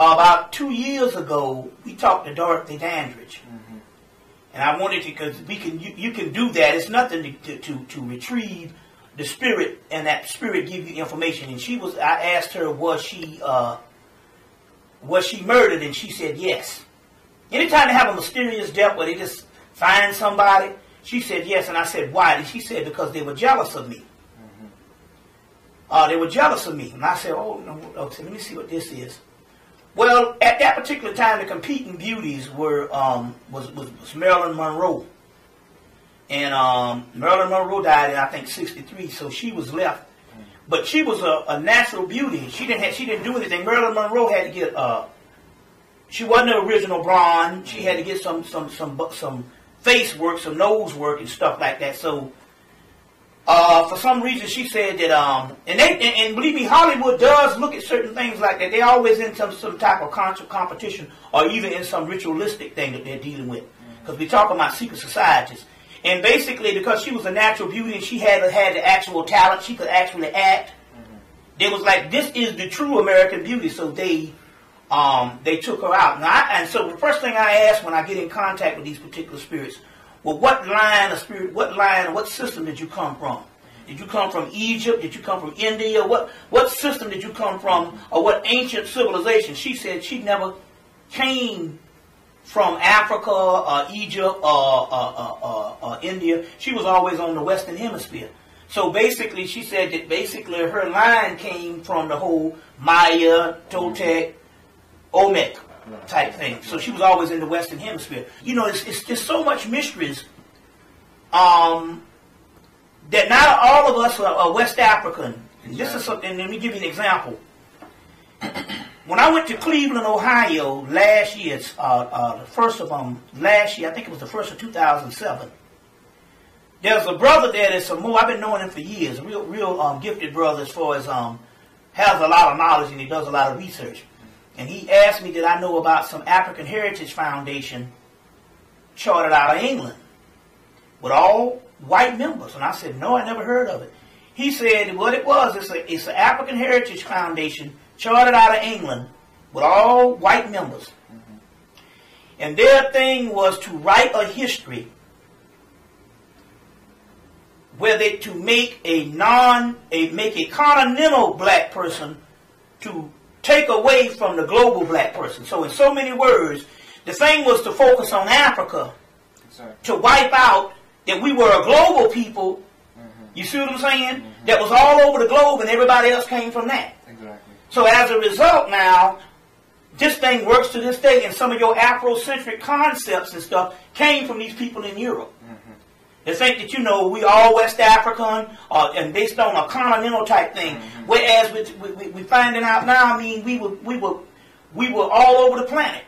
about 2 years ago, we talked to Dorothy Dandridge. And I wanted to, because you can do that. It's nothing to retrieve the spirit, and that spirit give you information. And I asked her, was she murdered? And she said yes. Anytime they have a mysterious death where they just find somebody, she said yes. And I said, why? And she said, because they were jealous of me. They were jealous of me. And I said, oh, no, okay, let me see what this is. Well, at that particular time, the competing beauties were was Marilyn Monroe. And Marilyn Monroe died in, I think, 63, so she was left. But she was a natural beauty. She didn't do anything. Marilyn Monroe had to get she wasn't the original blonde. She had to get some face work, some nose work, and stuff like that. So for some reason, she said that and believe me, Hollywood does look at certain things like that. They're always in some type of competition, or even in some ritualistic thing that they're dealing with. Because we're talking about secret societies. And basically, because she was a natural beauty and she had the actual talent, she could actually act. It was like, this is the true American beauty. So they took her out. And so the first thing I ask when I get in contact with these particular spirits, well, what line of spirit, what system did you come from? Did you come from Egypt? Did you come from India? What system did you come from? Or what ancient civilization? She said she never came from Africa or Egypt or India. She was always on the Western Hemisphere. So basically, she said that basically her line came from the whole Maya, Toltec, Olmec type thing. So she was always in the Western Hemisphere. You know, it's just so much mysteries that not all of us are West African. And this is something. Let me give you an example. When I went to Cleveland, Ohio last year, the first of them last year, I think it was the first of 2007. There's a brother there that's I've been knowing him for years, a real gifted brother as far as has a lot of knowledge and he does a lot of research. And he asked me, did I know about some African Heritage Foundation chartered out of England with all white members? And I said, no, I never heard of it. He said what it was, it's an African Heritage Foundation chartered out of England with all white members. And their thing was to write a history where to make a continental black person to take away from the global black person. So in so many words, the thing was to focus on Africa, to wipe out that we were a global people. You see what I'm saying? That was all over the globe and everybody else came from that. Exactly. So as a result now, this thing works to this day, and some of your Afrocentric concepts and stuff came from these people in Europe. They think that, you know, we all West African and based on a continental type thing. Whereas we finding out now, I mean, we were all over the planet.